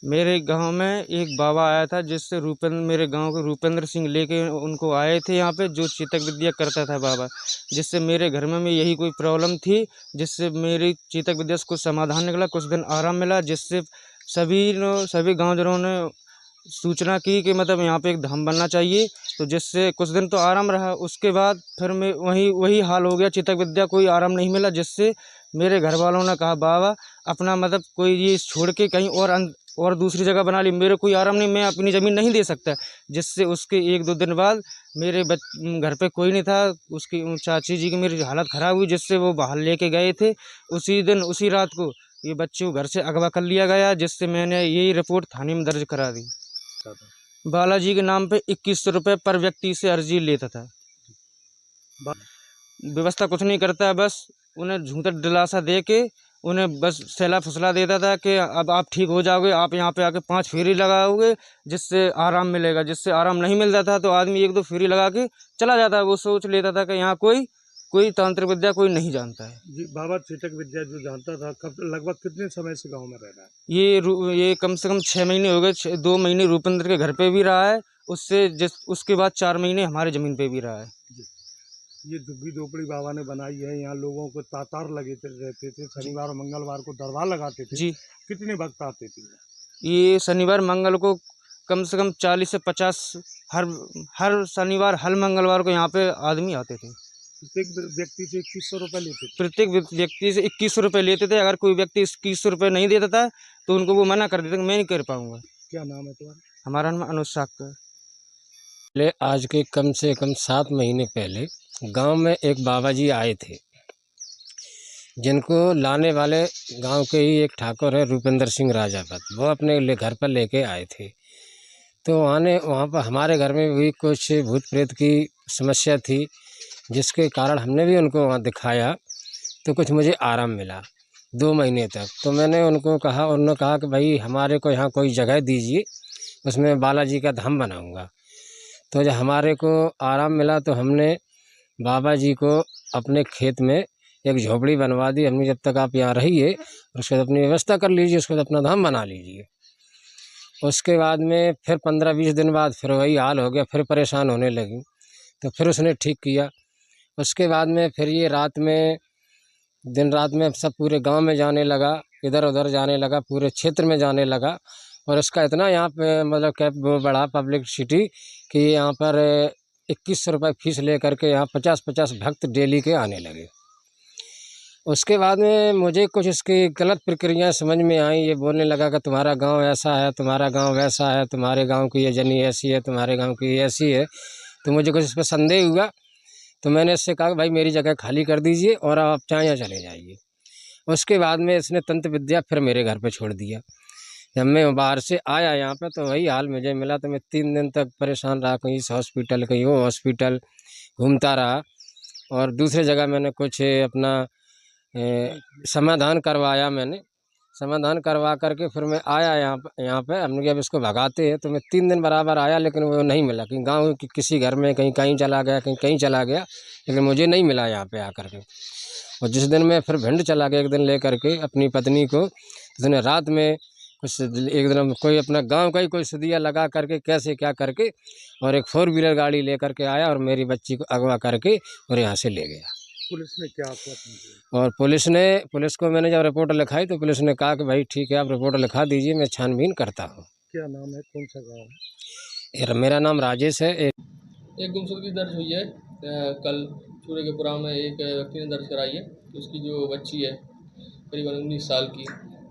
मेरे गांव में एक बाबा आया था जिससे मेरे गांव के रूपेंद्र सिंह लेके उनको आए थे यहाँ पे, जो चेतक विद्या करता था बाबा, जिससे मेरे घर में यही कोई प्रॉब्लम थी, जिससे मेरी चेतक विद्या से कुछ समाधान निकला, कुछ दिन आराम मिला, जिससे सभी गाँवजनों ने सूचना की कि मतलब यहाँ पे एक धाम बनना चाहिए। तो जिससे कुछ दिन तो आराम रहा, उसके बाद फिर मैं वही हाल हो गया, चेतक विद्या कोई आराम नहीं मिला, जिससे मेरे घर वालों ने कहा बाबा अपना मतलब कोई ये छोड़ के कहीं और दूसरी जगह बना ली, मेरे कोई आराम नहीं, मैं अपनी ज़मीन नहीं दे सकता। जिससे उसके 1-2 दिन बाद मेरे घर पे कोई नहीं था, उसकी चाची जी की मेरी हालत ख़राब हुई, जिससे वो बाहर लेके गए थे। उसी दिन उसी रात को ये बच्चे को घर से अगवा कर लिया गया, जिससे मैंने यही रिपोर्ट थाने में दर्ज करा दी। बालाजी के नाम पे 2100 रुपये पर व्यक्ति से अर्जी लेता था। व्यवस्था कुछ नहीं करता, बस उन्हें झूठा दिलासा दे के उन्हें बस सहला फुसला देता था कि अब आप ठीक हो जाओगे, आप यहाँ पे आके 5 फेरी लगाओगे जिससे आराम मिलेगा। जिससे आराम नहीं मिलता था तो आदमी 1-2 फेरी लगा के चला जाता है। वो सोच लेता था कि यहाँ कोई तांत्रिक विद्या कोई नहीं जानता है। जी, बाबा चेतक विद्या जो जानता था, कब लगभग कितने समय से गांव में रह रहा है? ये कम से कम 6 महीने हो गए। 2 महीने रूपेंद्र के घर पे भी रहा है, उसके बाद 4 महीने हमारे ज़मीन पे भी रहा है। ये झुग्गी झोपड़ी बाबा ने बनाई है, यहाँ लोगों को तातार लगे रहते थे, शनिवार और मंगलवार को दरबार लगाते थे जी। कितने भक्त आते थे? ये शनिवार मंगल को कम से कम 40 से 50 हर शनिवार हर मंगलवार को यहाँ पे आदमी आते थे। प्रत्येक व्यक्ति से 2100 रुपये लेते थे? प्रत्येक व्यक्ति से 2100 रुपये लेते थे। अगर कोई व्यक्ति 2100 रुपये नहीं देता था तो उनको वो मना कर देते, मैं नहीं कर पाऊँगा। क्या नाम है तुम्हारा? हमारा नाम अनुज साक्कर। पहले आज के कम से कम 7 महीने पहले गांव में एक बाबा जी आए थे, जिनको लाने वाले गांव के ही एक ठाकुर है रूपेंद्र सिंह राजावत, वो अपने घर पर लेके आए थे। तो वहाँ पर हमारे घर में भी कुछ भूत प्रेत की समस्या थी, जिसके कारण हमने भी उनको वहाँ दिखाया तो कुछ मुझे आराम मिला 2 महीने तक। तो मैंने उनको कहा, उन्होंने कहा कि भाई हमारे को यहाँ कोई जगह दीजिए, उसमें बालाजी का धाम बनाऊँगा। तो जब हमारे को आराम मिला तो हमने बाबा जी को अपने खेत में एक झोपड़ी बनवा दी। हमने जब तक आप यहाँ रहिए, उसके बाद अपनी व्यवस्था कर लीजिए, उसके बाद अपना धाम बना लीजिए। उसके बाद में फिर 15-20 दिन बाद फिर वही हाल हो गया, फिर परेशान होने लगी, तो फिर उसने ठीक किया। उसके बाद में फिर ये दिन रात में सब पूरे गांव में जाने लगा, इधर उधर जाने लगा, पूरे क्षेत्र में जाने लगा। और इसका इतना यहाँ पे मतलब क्या बढ़ा पब्लिसिटी कि यहाँ पर 2100 रुपये फीस ले करके यहाँ 50-50 भक्त डेली के आने लगे। उसके बाद में मुझे कुछ इसकी गलत प्रक्रियाएं समझ में आई। ये बोलने लगा कि तुम्हारा गांव ऐसा है, तुम्हारा गांव वैसा है, तुम्हारे गांव की ये जनी ऐसी है, तुम्हारे गांव की ये ऐसी है। तो मुझे कुछ इस पर संदेह हुआ, तो मैंने इससे कहा भाई मेरी जगह खाली कर दीजिए और आप चाहे यहाँ चले जाइए। उसके बाद में इसने तंत्र विद्या फिर मेरे घर पे छोड़ दिया। जब मैं बाहर से आया यहाँ पे तो वही हाल मुझे मिला। तो मैं 3 दिन तक परेशान रहा, कहीं इस हॉस्पिटल कहीं वो हॉस्पिटल घूमता रहा। और दूसरे जगह मैंने कुछ अपना समाधान करवाया। मैंने समाधान करवा करके फिर मैं आया यहाँ पे हमने कहा अब इसको भगाते हैं। तो मैं 3 दिन बराबर आया, लेकिन वो नहीं मिला। कहीं गांव के किसी घर में कहीं चला गया, कहीं चला गया, लेकिन मुझे नहीं मिला यहाँ पे आकर के। और जिस दिन मैं फिर भिंड चला गया एक दिन ले करके अपनी पत्नी को, उसने रात में कुछ एक दिन कोई अपना गांव का ही कोई सुदिया लगा करके कैसे क्या करके और एक 4 व्हीलर गाड़ी ले करके आया और मेरी बच्ची को अगवा करके और यहाँ से ले गया। पुलिस ने क्या किया? और पुलिस को मैंने जब रिपोर्ट लिखाई तो पुलिस ने कहा कि भाई ठीक है आप रिपोर्ट लिखा दीजिए, मैं छानबीन करता हूँ। क्या नाम है, कौन सा गाँव है? मेरा नाम राजेश है। एक गुमशुदगी दर्ज हुई है कल चूड़े के पुरा में एक व्यक्ति ने दर्ज कराई है कि उसकी जो बच्ची है करीबन 19 साल की,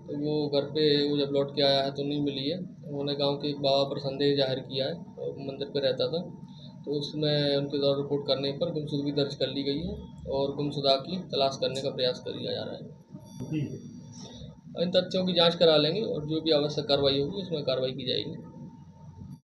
तो वो घर पे वो जब लौट के आया है तो नहीं मिली है। उन्होंने गांव के एक बाबा पर संदेह जाहिर किया है और मंदिर पे रहता था, तो उसमें उनके द्वारा रिपोर्ट करने पर गुमशुदगी दर्ज कर ली गई है और गुमशुदा की तलाश करने का प्रयास किया जा रहा है। इन तथ्यों की जाँच करा लेंगे और जो भी आवश्यक कार्रवाई होगी उसमें कार्रवाई की जाएगी।